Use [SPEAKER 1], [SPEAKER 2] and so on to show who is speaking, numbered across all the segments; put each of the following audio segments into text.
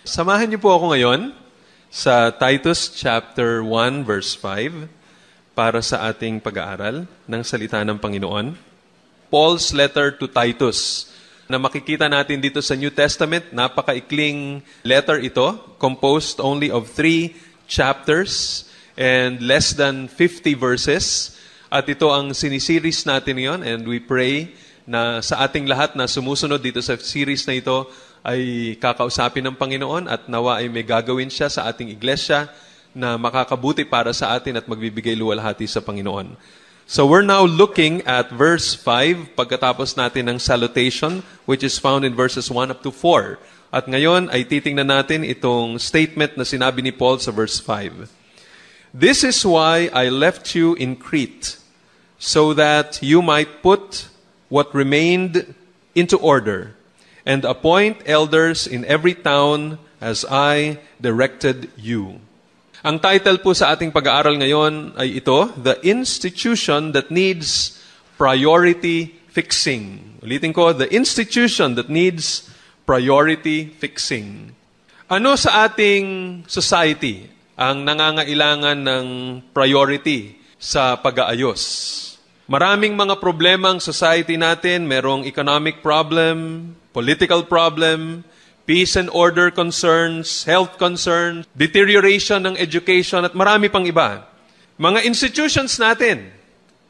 [SPEAKER 1] Samahan niyo po ako ngayon sa Titus chapter 1 verse 5 para sa ating pag-aaral ng salita ng Panginoon. Paul's letter to Titus na makikita natin dito sa New Testament. Napakaikling letter ito, composed only of 3 chapters and less than 50 verses. At ito ang sinisiris natin ngayon, and we pray na sa ating lahat na sumusunod dito sa series na ito ay kakausapin ng Panginoon at nawa ay may gagawin siya sa ating iglesia na makakabuti para sa atin at magbibigay luwalhati sa Panginoon. So we're now looking at verse 5 pagkatapos natin ng salutation, which is found in verses 1 up to 4. At ngayon ay titingnan natin itong statement na sinabi ni Paul sa verse 5. This is why I left you in Crete, so that you might put what remained into order, and appoint elders in every town as I directed you. Ang title po sa ating pag-aaral ngayon ay ito, The Institution That Needs Priority Fixing. Ulitin ko, The Institution That Needs Priority Fixing. Ano sa ating society ang nangangailangan ng priority sa pag-aayos? Maraming mga problema ang society natin. Merong economic problem, political problem, peace and order concerns, health concerns, deterioration ng education, at marami pang iba. Mga institutions natin,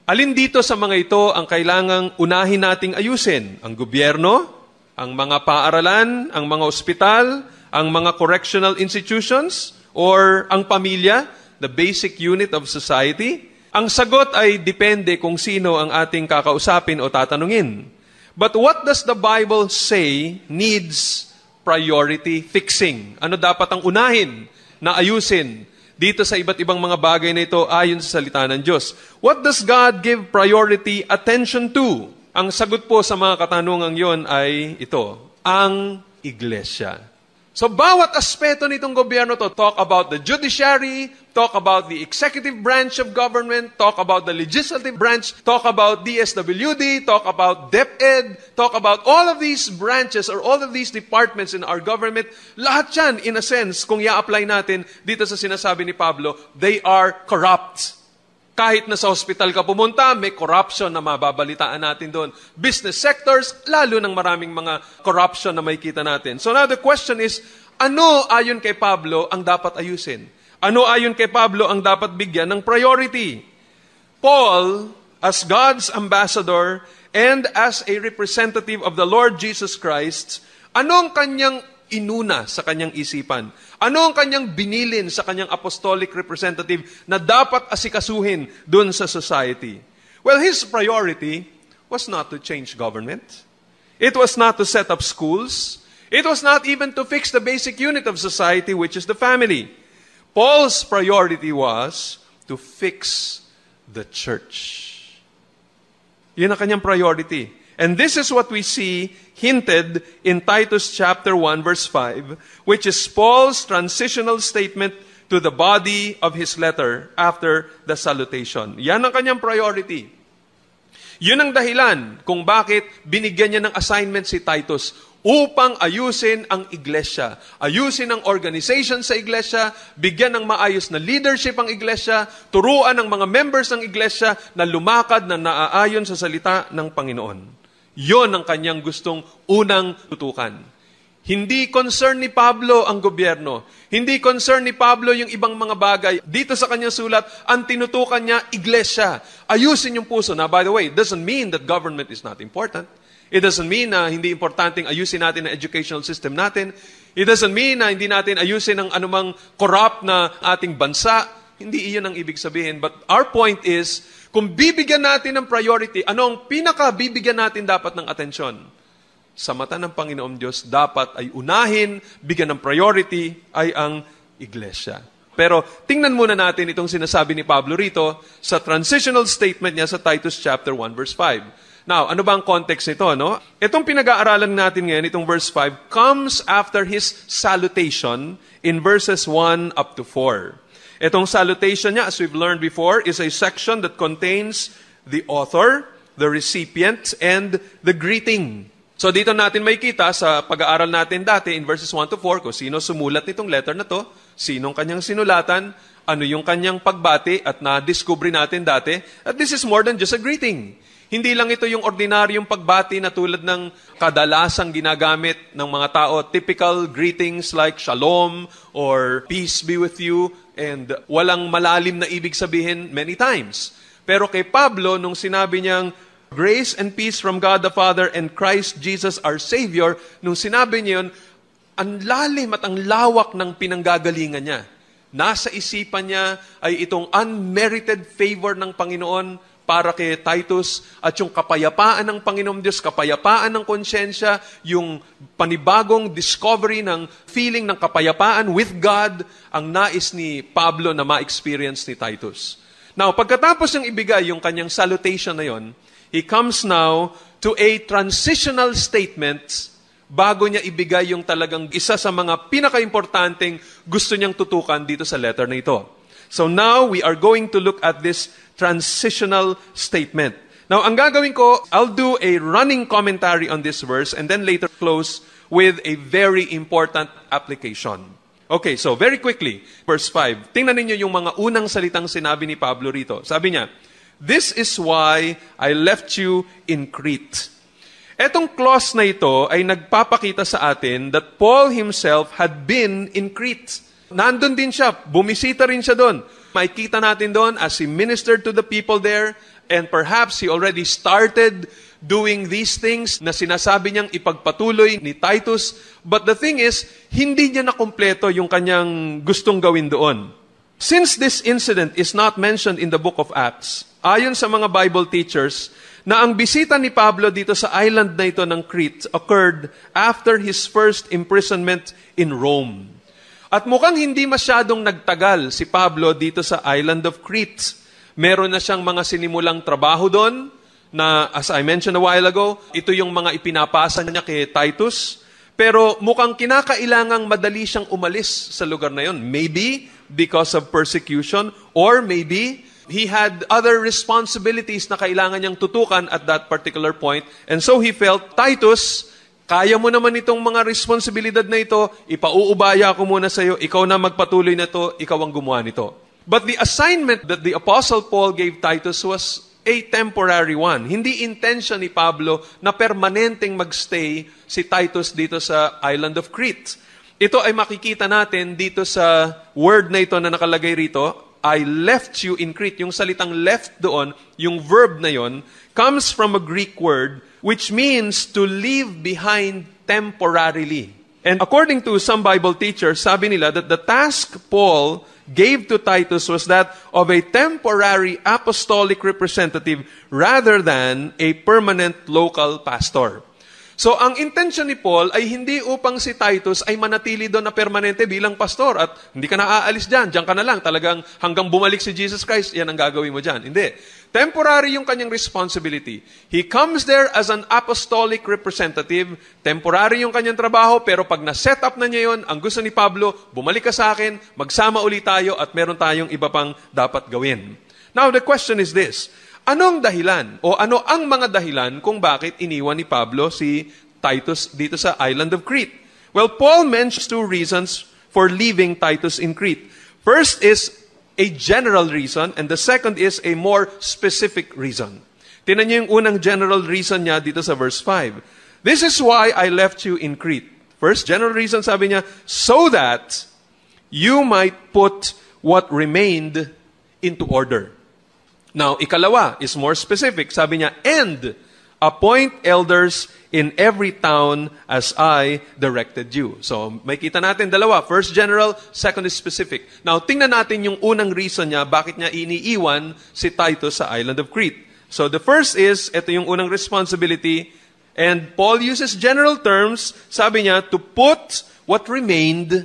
[SPEAKER 1] alin dito sa mga ito ang kailangang unahin nating ayusin? Ang gobyerno, ang mga paaralan, ang mga ospital, ang mga correctional institutions, or ang pamilya, the basic unit of society? Ang sagot ay depende kung sino ang ating kakausapin o tatanungin. But what does the Bible say needs priority fixing? Ano dapat ang unahin na ayusin dito sa iba't ibang mga bagay na ito ayon sa salita ng Diyos? What does God give priority attention to? Ang sagot po sa mga katanungang yon ay ito, ang iglesia. So bawat aspeto nitong gobyerno to, talk about the judiciary, talk about the executive branch of government, talk about the legislative branch, talk about DSWD, talk about DepEd, talk about all of these branches or all of these departments in our government. Lahat yan, in a sense, kung i-apply natin dito sa sinasabi ni Pablo, they are corrupt. Kahit na sa hospital ka pumunta, may corruption na mababalitaan natin doon. Business sectors, lalo ng maraming mga corruption na makikita natin. So now the question is, ano ayon kay Pablo ang dapat ayusin? Ano ayon kay Pablo ang dapat bigyan ng priority? Paul, as God's ambassador and as a representative of the Lord Jesus Christ, anong kanyang inuna sa kanyang isipan? Ano ang kanyang binilin sa kanyang apostolic representative na dapat asikasuhin dun sa society? Well, his priority was not to change government. It was not to set up schools. It was not even to fix the basic unit of society, which is the family. Paul's priority was to fix the church. Yun ang kanyang priority. And this is what we see hinted in Titus chapter 1 verse 5, which is Paul's transitional statement to the body of his letter after the salutation. Yan ang kanyang priority. Yun ang dahilan kung bakit binigyan niya ng assignment si Titus upang ayusin ang iglesia, ayusin ang organization sa iglesia, bigyan ng maayos na leadership ang iglesia, turuan ang mga members ng iglesia na lumakad na naaayon sa salita ng Panginoon. Yon ang kanyang gustong unang tutukan. Hindi concern ni Pablo ang gobyerno. Hindi concern ni Pablo yung ibang mga bagay. Dito sa kanyang sulat, ang tinutukan niya, iglesia. Ayusin yung puso. Now, by the way, it doesn't mean that government is not important. It doesn't mean na hindi importanteng ayusin natin ang educational system natin. It doesn't mean na hindi natin ayusin ang anumang corrupt na ating bansa. Hindi iyon ang ibig sabihin. But our point is, kung bibigyan natin ng priority, ano ang pinaka-bibigyan natin dapat ng atensyon? Sa mata ng Panginoon Diyos, dapat ay unahin, bigyan ng priority, ay ang iglesia. Pero tingnan muna natin itong sinasabi ni Pablo rito sa transitional statement niya sa Titus chapter 1 verse 5. Now, ano ba ang context nito? No? Itong pinag-aaralan natin ngayon, itong verse 5, comes after his salutation in verses 1 up to 4. Itong salutation niya, as we've learned before, is a section that contains the author, the recipient, and the greeting. So dito natin makikita sa pag-aaral natin dati in verses 1 to 4 kung sino sumulat nitong letter na to, sinong kanyang sinulatan, ano yung kanyang pagbati at na-discover natin dati. At this is more than just a greeting. Hindi lang ito yung ordinaryong pagbati na tulad ng kadalasang ginagamit ng mga tao, typical greetings like shalom or peace be with you, and walang malalim na ibig sabihin many times. Pero kay Pablo, nung sinabi niyang, grace and peace from God the Father and Christ Jesus our Savior, nung sinabi niya yun, ang lalim at ang lawak ng pinanggagalingan niya. Nasa isipan niya ay itong unmerited favor ng Panginoon para kay Titus at yung kapayapaan ng Panginoong Diyos, kapayapaan ng konsyensya, yung panibagong discovery ng feeling ng kapayapaan with God, ang nais ni Pablo na ma-experience ni Titus. Now, pagkatapos niyang ibigay yung kanyang salutation na yon, he comes now to a transitional statement bago niya ibigay yung talagang isa sa mga pinaka-importanting gusto niyang tutukan dito sa letter na ito. So now, we are going to look at this transitional statement. Now, ang gagawin ko, I'll do a running commentary on this verse and then later close with a very important application. Okay, so very quickly, verse 5. Tingnan ninyo yung mga unang salitang sinabi ni Pablo rito. Sabi niya, this is why I left you in Crete. Etong clause na ito ay nagpapakita sa atin that Paul himself had been in Crete. Nandun din siya, bumisita rin siya doon. Makikita natin doon as he ministered to the people there, and perhaps he already started doing these things na sinasabi niyang ipagpatuloy ni Titus. But the thing is, hindi niya nakumpleto yung kanyang gustong gawin doon. Since this incident is not mentioned in the book of Acts, ayon sa mga Bible teachers, na ang bisita ni Pablo dito sa island na ito ng Crete occurred after his first imprisonment in Rome. At mukhang hindi masyadong nagtagal si Pablo dito sa island of Crete. Meron na siyang mga sinimulang trabaho doon na, as I mentioned a while ago, ito yung mga ipinapasa niya kay Titus. Pero mukhang kinakailangang madali siyang umalis sa lugar na yon. Maybe because of persecution, or maybe he had other responsibilities na kailangan niyang tutukan at that particular point. And so he felt, Titus, kaya mo naman itong mga responsibilidad na ito, ipauubaya ko muna sa iyo, ikaw na magpatuloy na ito, ikaw ang gumawa nito. But the assignment that the Apostle Paul gave Titus was a temporary one. Hindi intention ni Pablo na permanenteng magstay si Titus dito sa island of Crete. Ito ay makikita natin dito sa word na ito na nakalagay rito, I left you in Crete. Yung salitang left doon, yung verb na yon, comes from a Greek word which means to leave behind temporarily. And according to some Bible teachers, sabi nila that the task Paul gave to Titus was that of a temporary apostolic representative rather than a permanent local pastor. So, ang intention ni Paul ay hindi upang si Titus ay manatili doon na permanente bilang pastor at hindi ka na aalis dyan ka na lang. Talagang hanggang bumalik si Jesus Christ, yan ang gagawin mo dyan. Hindi. Temporary yung kanyang responsibility. He comes there as an apostolic representative. Temporary yung kanyang trabaho, pero pag na-set up na niya yun, ang gusto ni Pablo, bumalik ka sa akin, magsama ulit tayo at meron tayong iba pang dapat gawin. Now, the question is this. Anong dahilan o ano ang mga dahilan kung bakit iniwan ni Pablo si Titus dito sa island of Crete? Well, Paul mentions two reasons for leaving Titus in Crete. First is a general reason and the second is a more specific reason. Tingnan niyo yung unang general reason niya dito sa verse 5. This is why I left you in Crete. First general reason, sabi niya, so that you might put what remained into order. Now, ikalawa is more specific. Sabi niya, and appoint elders in every town as I directed you. So, may kita natin dalawa. First general, second is specific. Now, tingnan natin yung unang reason niya, bakit niya iniiwan si Titus sa island of Crete. So, the first is, ito yung unang responsibility, and Paul uses general terms, sabi niya, to put what remained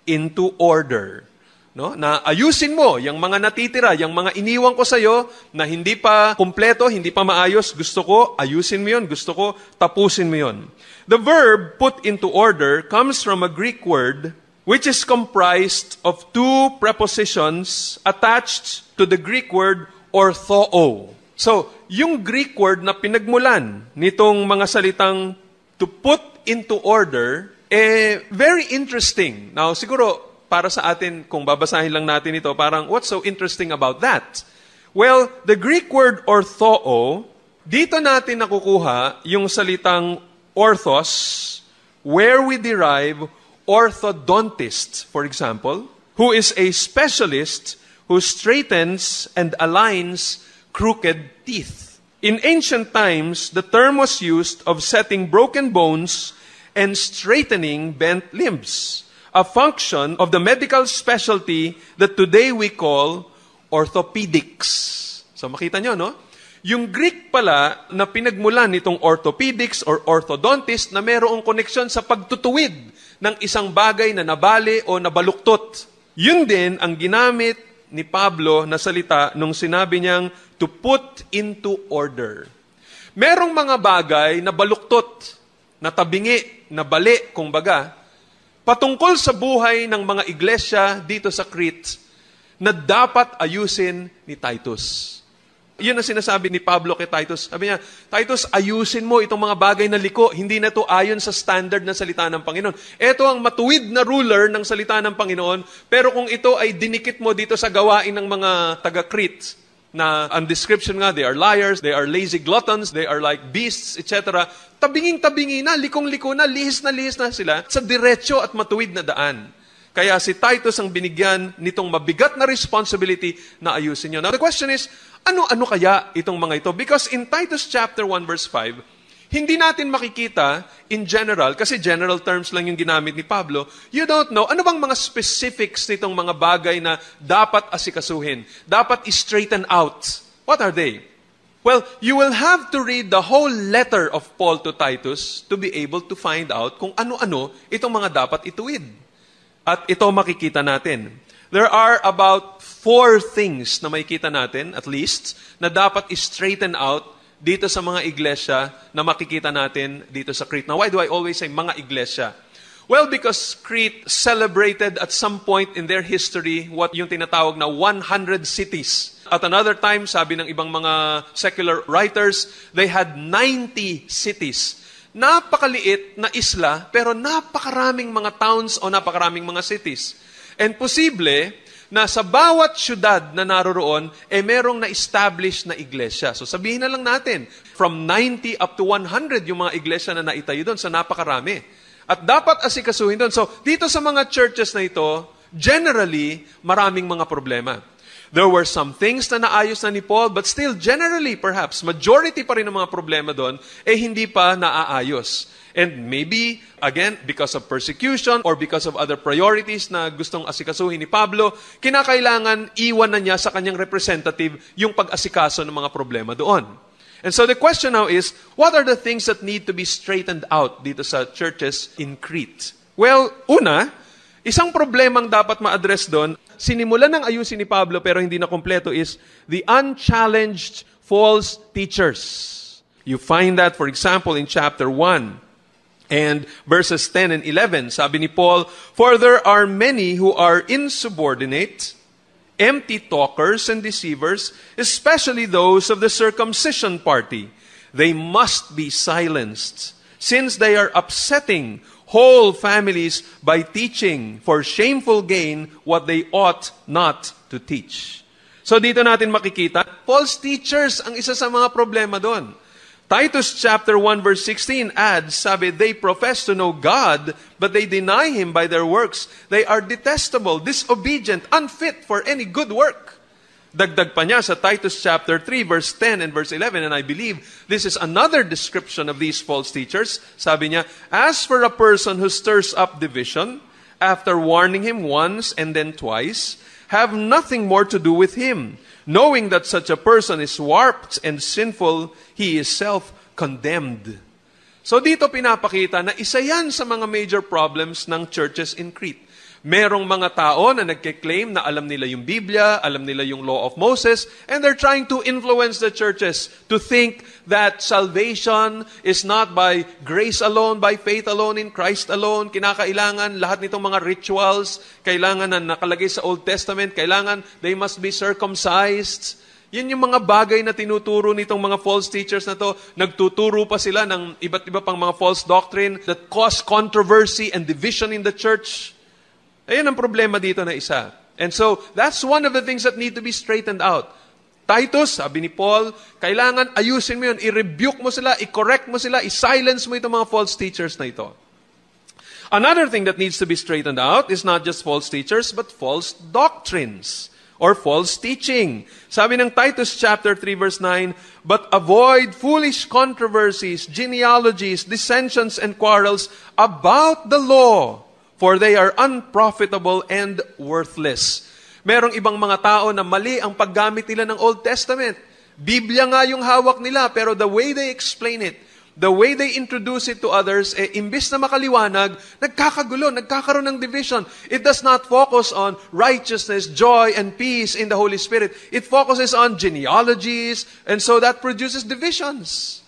[SPEAKER 1] into order. No? Na ayusin mo yung mga natitira, yung mga iniwan ko sa iyo na hindi pa kumpleto, hindi pa maayos, gusto ko ayusin mo yun, gusto ko tapusin mo yun. The verb put into order comes from a Greek word which is comprised of two prepositions attached to the Greek word orthoo. So, yung Greek word na pinagmulan nitong mga salitang to put into order, very interesting. Now, siguro, para sa atin, kung babasahin lang natin ito, parang, what's so interesting about that? Well, the Greek word orthoo, dito natin nakukuha yung salitang orthos, where we derive orthodontist, for example, who is a specialist who straightens and aligns crooked teeth. In ancient times, the term was used of setting broken bones and straightening bent limbs, a function of the medical specialty that today we call orthopedics. So makita nyo, no? Yung Greek pala na pinagmulan nitong orthopedics or orthodontist na mayroong koneksyon sa pagtutuwid ng isang bagay na nabali o nabaluktot. Yun din ang ginamit ni Pablo na salita nung sinabi niyang to put into order. Merong mga bagay na baluktot, na tabingi, na bali, kung baga, patungkol sa buhay ng mga iglesia dito sa Crete na dapat ayusin ni Titus. Yun ang sinasabi ni Pablo kay Titus. Sabi niya, Titus, ayusin mo itong mga bagay na liko. Hindi na ito ayon sa standard ng salita ng Panginoon. Ito ang matuwid na ruler ng salita ng Panginoon. Pero kung ito ay dinikit mo dito sa gawain ng mga taga-Crete, na ang description nga, they are liars, they are lazy gluttons, they are like beasts, etc. Tabinging-tabingi na, likong-liko na lihis na sila sa diretso at matuwid na daan. Kaya si Titus ang binigyan nitong mabigat na responsibility na ayusin nyo. Now the question is, ano kaya itong mga ito? Because in Titus chapter 1 verse 5, hindi natin makikita in general, kasi general terms lang yung ginamit ni Pablo, you don't know, ano bang mga specifics nitong mga bagay na dapat asikasuhin, dapat i-straighten out? What are they? Well, you will have to read the whole letter of Paul to Titus to be able to find out kung ano-ano itong mga dapat ituwid. At ito makikita natin. There are about 4 things na makikita natin, at least, na dapat i-straighten out dito sa mga iglesia na makikita natin dito sa Crete. Now, why do I always say mga iglesia? Well, because Crete celebrated at some point in their history what yung tinatawag na 100 cities. At another time, sabi ng ibang mga secular writers, they had 90 cities. Napakaliit na isla, pero napakaraming mga towns o napakaraming mga cities. And posible na sa bawat syudad na naroroon, merong na-establish na iglesia. So sabihin na lang natin, from 90 up to 100 yung mga iglesia na naitayo doon, so napakarami. At dapat asikasuhin doon. So dito sa mga churches na ito, generally, maraming mga problema. There were some things na naayos na ni Paul, but still, generally, perhaps, majority pa rin ng mga problema doon, hindi pa naaayos. And maybe, again, because of persecution or because of other priorities na gustong asikasuhin ni Pablo, kinakailangan iwan na niya sa kanyang representative yung pag-asikaso ng mga problema doon. And so the question now is, what are the things that need to be straightened out dito sa churches in Crete? Well, una, isang problemang dapat ma-address doon, sinimulan ng ayusin ni Pablo pero hindi na kompleto, is the unchallenged false teachers. You find that, for example, in chapter 1 and verses 10 and 11. Sabi ni Paul, "For there are many who are insubordinate, empty talkers and deceivers, especially those of the circumcision party. They must be silenced, since they are upsetting whole families by teaching for shameful gain what they ought not to teach." So dito natin makikita, false teachers ang isa sa mga problema doon. Titus chapter 1 verse 16 adds, sabi, "They profess to know God, but they deny Him by their works. They are detestable, disobedient, unfit for any good work." Dagdag pa niya sa Titus chapter 3 verse 10 and verse 11, and I believe this is another description of these false teachers. Sabi niya, "As for a person who stirs up division, after warning him once and then twice, have nothing more to do with him. Knowing that such a person is warped and sinful, he is self-condemned." So dito pinapakita na isa yan sa mga major problems ng churches in Crete. Merong mga tao na nagke-claim na alam nila yung Biblia, alam nila yung law of Moses, and they're trying to influence the churches to think that salvation is not by grace alone, by faith alone, in Christ alone. Kinakailangan lahat nitong mga rituals, kailangan na nakalagay sa Old Testament, kailangan they must be circumcised. Yan yung mga bagay na tinuturo nitong mga false teachers na to. Nagtuturo pa sila ng iba't iba pang mga false doctrine that cause controversy and division in the church. Ayan ang problema dito na isa. And so, that's one of the things that need to be straightened out. Titus, sabi ni Paul, kailangan ayusin mo yun, i-rebuke mo sila, i-correct mo sila, i-silence mo itong mga false teachers na ito. Another thing that needs to be straightened out is not just false teachers, but false doctrines or false teaching. Sabi ng Titus chapter 3 verse 9, but avoid foolish controversies, genealogies, dissensions, and quarrels about the law, for they are unprofitable and worthless. Merong ibang mga tao na mali ang paggamit nila ng Old Testament. Biblia nga yung hawak nila, pero the way they explain it, the way they introduce it to others, imbis na makaliwanag, nagkakagulo, nagkakaroon ng division. It does not focus on righteousness, joy, and peace in the Holy Spirit. It focuses on genealogies, and so that produces divisions.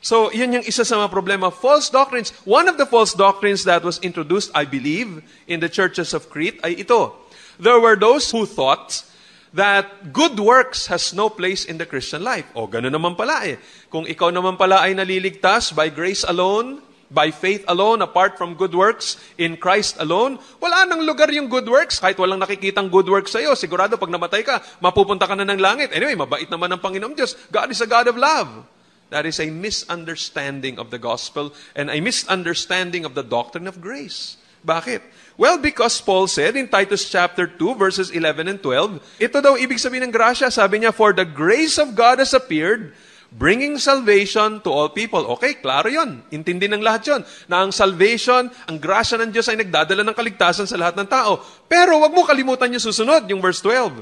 [SPEAKER 1] So, yun yung isa sa mga problema. False doctrines. One of the false doctrines that was introduced, I believe, in the churches of Crete ay ito. There were those who thought that good works has no place in the Christian life. O, gano'n naman pala eh. Kung ikaw naman pala ay naliligtas by grace alone, by faith alone, apart from good works, in Christ alone, wala nang lugar yung good works. Kahit walang nakikitang good works sa'yo, sigurado pag namatay ka, mapupunta ka na ng langit. Anyway, mabait naman ang Panginoon Diyos. God is a God of love. That is a misunderstanding of the gospel and a misunderstanding of the doctrine of grace. Bakit? Well, because Paul said in Titus chapter 2, verses 11 and 12, ito daw ibig sabihin ng grasya. Sabi niya, for the grace of God has appeared, bringing salvation to all people. Okay, klaro yun. Intindi ng lahat yun. Na ang salvation, ang grasya ng Diyos ay nagdadala ng kaligtasan sa lahat ng tao. Pero wag mo kalimutan yung susunod, yung verse 12.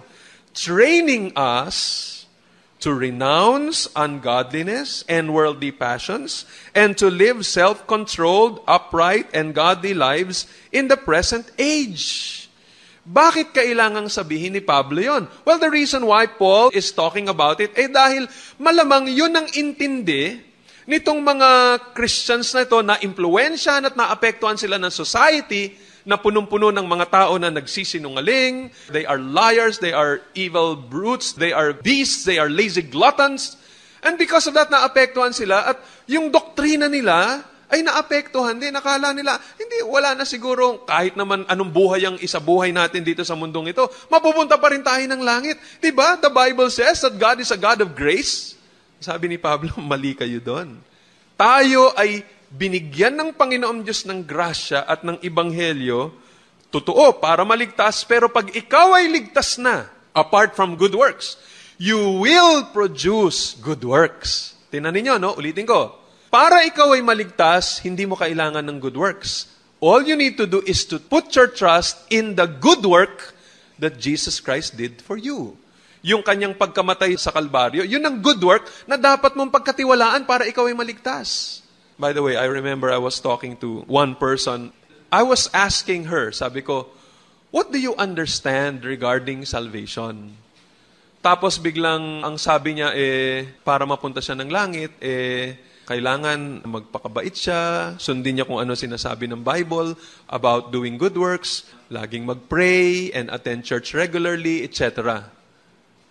[SPEAKER 1] Training us to renounce ungodliness and worldly passions, and to live self-controlled, upright, and godly lives in the present age. Bakit kailangang sabihin ni Pablo yon? Well, the reason why Paul is talking about it ay dahil malamang yun ang intindi nitong mga Christians na ito na impluwensyahan at naapektuhan sila ng society na punong-puno ng mga tao na nagsisinungaling, they are liars, they are evil brutes, they are beasts, they are lazy gluttons. And because of that, naapektuhan sila at yung doktrina nila ay naapektuhan din. Nakala nila, hindi, wala na siguro kahit naman anong buhay ang isabuhay natin dito sa mundong ito, mapupunta pa rin tayo ng langit. Diba? The Bible says that God is a God of grace. Sabi ni Pablo, mali kayo doon. Tayo ay binigyan ng Panginoon Diyos ng grasya at ng ebanghelyo, totoo, para maligtas, pero pag ikaw ay ligtas na, apart from good works, you will produce good works. Tingnan ninyo, no? Ulitin ko. Para ikaw ay maligtas, hindi mo kailangan ng good works. All you need to do is to put your trust in the good work that Jesus Christ did for you. Yung kanyang pagkamatay sa Kalbaryo, yun ang good work na dapat mong pagkatiwalaan para ikaw ay maligtas. By the way, I remember I was talking to one person. I was asking her, sabi ko, what do you understand regarding salvation? Tapos biglang ang sabi niya, para mapunta siya ng langit, kailangan magpakabait siya, sundin niya kung ano sinasabi ng Bible about doing good works, laging mag-pray and attend church regularly, etc.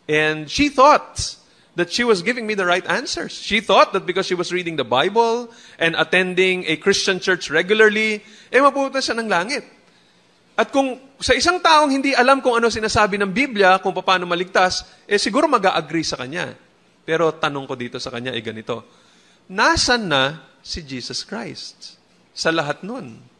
[SPEAKER 1] And she thought that she was giving me the right answers. She thought that because she was reading the Bible and attending a Christian church regularly, mapupunta siya ng langit. At kung sa isang taong hindi alam kung ano sinasabi ng Biblia, kung paano maligtas, siguro mag-a-agree sa kanya. Pero tanong ko dito sa kanya ay ganito, nasan na si Jesus Christ sa lahat nun?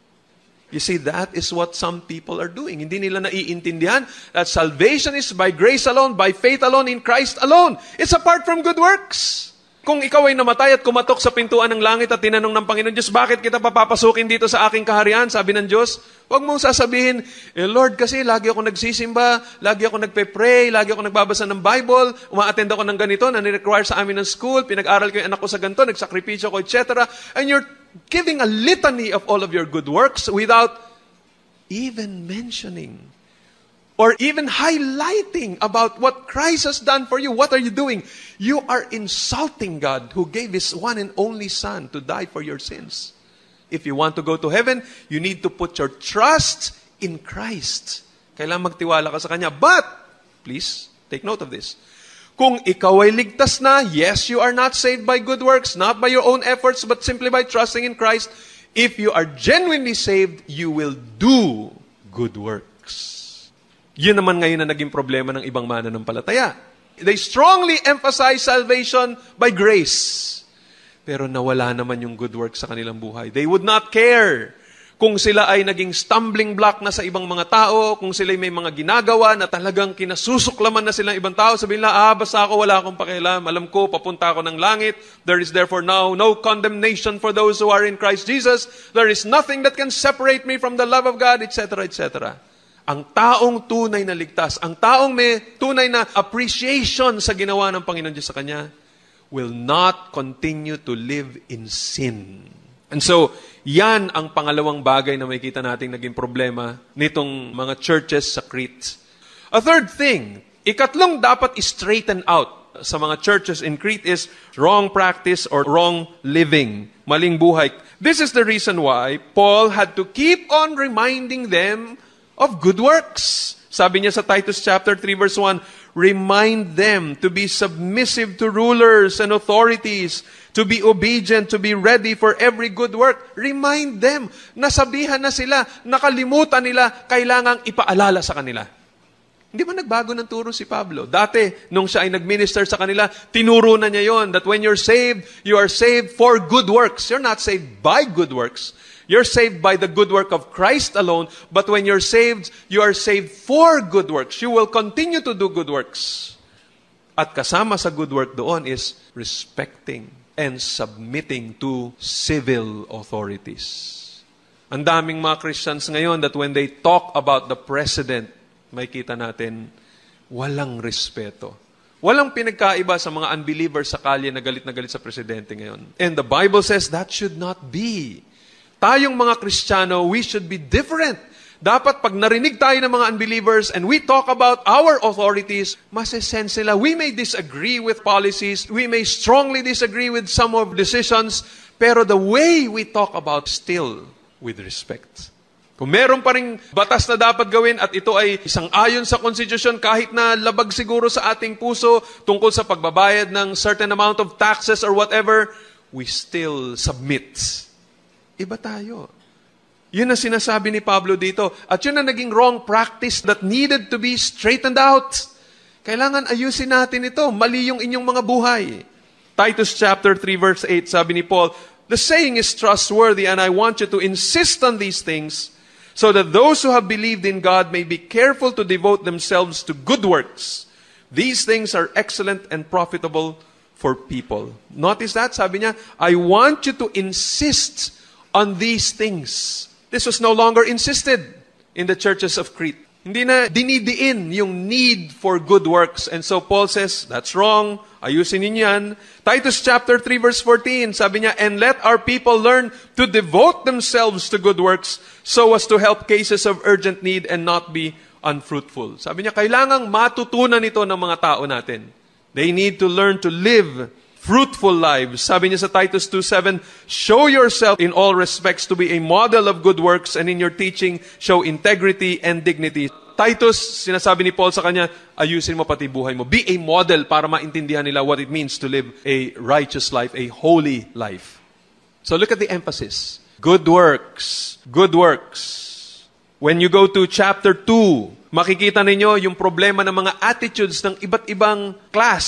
[SPEAKER 1] You see, that is what some people are doing. Hindi nila naiintindihan that salvation is by grace alone, by faith alone, in Christ alone. It's apart from good works. Kung ikaw ay namatay at kumatok sa pintuan ng langit at tinanong ng Panginoon Diyos, bakit kita papapasukin dito sa aking kaharian? Sabi ng Diyos, huwag mong sasabihin, Lord, kasi lagi ako nagsisimba, lagi ako nagpe-pray, lagi ako nagbabasa ng Bible, uma-attend ako ng ganito, na ni-require sa amin ng school, pinag-aral ko yung anak ko sa ganito, nagsakripisyo ko, etc. And you're giving a litany of all of your good works without even mentioning or even highlighting about what Christ has done for you. What are you doing? You are insulting God who gave His one and only Son to die for your sins. If you want to go to heaven, you need to put your trust in Christ. Kailangan magtiwala ka sa Kanya. But, please, take note of this. Kung ikaw ay ligtas na, yes, you are not saved by good works, not by your own efforts, but simply by trusting in Christ. If you are genuinely saved, you will do good works. Yun naman ngayon na naging problema ng ibang mananampalataya. They strongly emphasize salvation by grace. Pero nawala naman yung good works sa kanilang buhay. They would not care kung sila ay naging stumbling block na sa ibang mga tao, kung sila ay may mga ginagawa na talagang kinasusuklaman na silang ibang tao, sabihin nila, basta ako, wala akong pakialam, alam ko, papunta ako ng langit, there is therefore now no condemnation for those who are in Christ Jesus, there is nothing that can separate me from the love of God, etc., etc. Ang taong tunay na ligtas, ang taong may tunay na appreciation sa ginawa ng Panginoon Diyos sa kanya, will not continue to live in sin. And so, yan ang pangalawang bagay na makikita nating naging problema nitong mga churches sa Crete. A third thing, ikatlong dapat straighten out sa mga churches in Crete is wrong practice or wrong living, maling buhay. This is the reason why Paul had to keep on reminding them of good works. Sabi niya sa Titus chapter 3 verse 1, remind them to be submissive to rulers and authorities, to be obedient, to be ready for every good work. Remind them. Nasabihan na sila, nakalimutan nila, kailangang ipaalala sa kanila. Hindi ba nagbago ng turo si Pablo? Dati, nung siya ay nag-minister sa kanila, tinuro na niya yon that when you're saved, you are saved for good works. You're not saved by good works. You're saved by the good work of Christ alone, but when you're saved, you are saved for good works. You will continue to do good works. At kasama sa good work doon is respecting and submitting to civil authorities. Ang daming mga Christians ngayon that when they talk about the president, may kita natin, walang respeto. Walang pinagkaiba sa mga unbelievers sa kalye na galit sa presidente ngayon. And the Bible says that should not be. Tayong mga Kristiyano, we should be different. Dapat pag narinig tayo ng mga unbelievers and we talk about our authorities, masesense nila. We may disagree with policies, we may strongly disagree with some of decisions, pero the way we talk about still with respect. Kung meron pa ring batas na dapat gawin at ito ay isang ayon sa Constitution, kahit na labag siguro sa ating puso tungkol sa pagbabayad ng certain amount of taxes or whatever, we still submit. Iba tayo. Yun ang sinasabi ni Pablo dito. At yun ang naging wrong practice that needed to be straightened out. Kailangan ayusin natin ito. Mali yung inyong mga buhay. Titus chapter 3 verse 8, sabi ni Paul, the saying is trustworthy and I want you to insist on these things so that those who have believed in God may be careful to devote themselves to good works. These things are excellent and profitable for people. Notice that, sabi niya, I want you to insist on these things. This was no longer insisted in the churches of Crete. Hindi na dinidiin yung need for good works. And so Paul says, that's wrong. Ayusin ninyo yan. Titus chapter 3 verse 14, sabi niya, and let our people learn to devote themselves to good works so as to help cases of urgent need and not be unfruitful. Sabi niya, kailangang matutunan ito ng mga tao natin. They need to learn to live fruitful lives. Sabi niya sa Titus 2:7, show yourself in all respects to be a model of good works and in your teaching, show integrity and dignity. Titus, sinasabi ni Paul sa kanya, ayusin mo pati buhay mo. Be a model para maintindihan nila what it means to live a righteous life, a holy life. So look at the emphasis. Good works. Good works. When you go to chapter 2, makikita ninyo yung problema ng mga attitudes ng iba't ibang class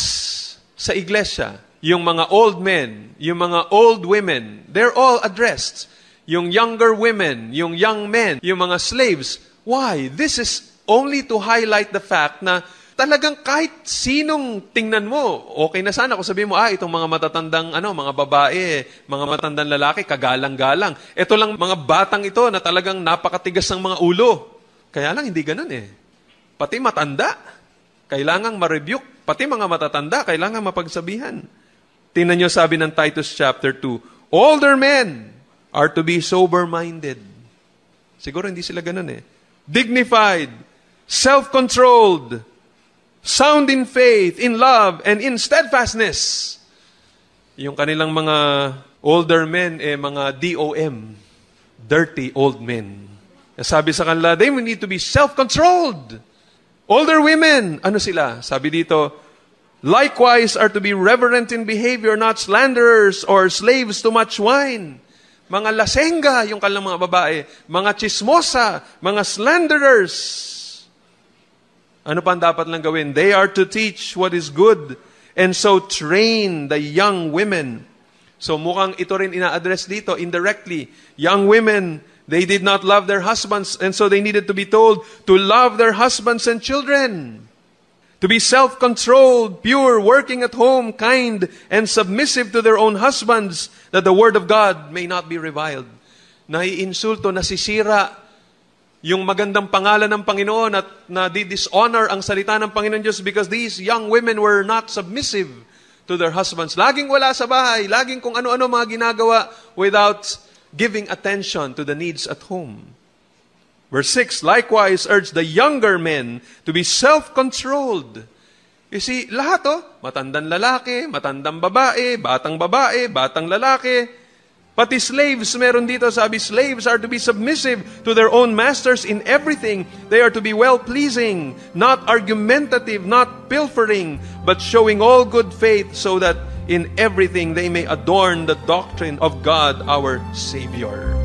[SPEAKER 1] sa iglesia. Yung mga old men, yung mga old women, they're all addressed. Yung younger women, yung young men, yung mga slaves. Why? This is only to highlight the fact na talagang kahit sinong tingnan mo, okay na sana kung sabihin mo, itong mga matatandang, mga babae, mga matandang lalaki, kagalang-galang. Ito lang mga batang ito na talagang napakatigas ng mga ulo. Kaya lang, hindi ganun eh. Pati matanda, kailangang ma-rebuke. Pati mga matatanda, kailangang mapagsabihan. Tingnan nyo sabi ng Titus chapter 2, older men are to be sober-minded. Siguro hindi sila ganun eh. Dignified, self-controlled, sound in faith, in love, and in steadfastness. Yung kanilang mga older men, mga DOM, dirty old men. Sabi sa kanila, they will need to be self-controlled. Older women, ano sila? Sabi dito, Likewise are to be reverent in behavior, not slanderers or slaves to much wine. Mga lasenga yung kanilang mga babae, mga chismosa, mga slanderers. Ano pa ang dapat lang gawin? They are to teach what is good and so train the young women. So mukhang ito rin ina-address dito indirectly. Young women, they did not love their husbands and so they needed to be told to love their husbands and children. To be self-controlled, pure, working at home, kind, and submissive to their own husbands, that the word of God may not be reviled. Naiinsulto, nasisira yung magandang pangalan ng Panginoon at na-dishonor ang salita ng Panginoon Diyos because these young women were not submissive to their husbands. Laging wala sa bahay, laging kung ano-ano mga ginagawa without giving attention to the needs at home. Verse 6, likewise urge the younger men to be self-controlled. You see, lahat matandang lalaki, matandang babae, batang lalaki. Pati slaves, meron dito sabi, slaves are to be submissive to their own masters in everything. They are to be well-pleasing, not argumentative, not pilfering, but showing all good faith so that in everything they may adorn the doctrine of God our Savior.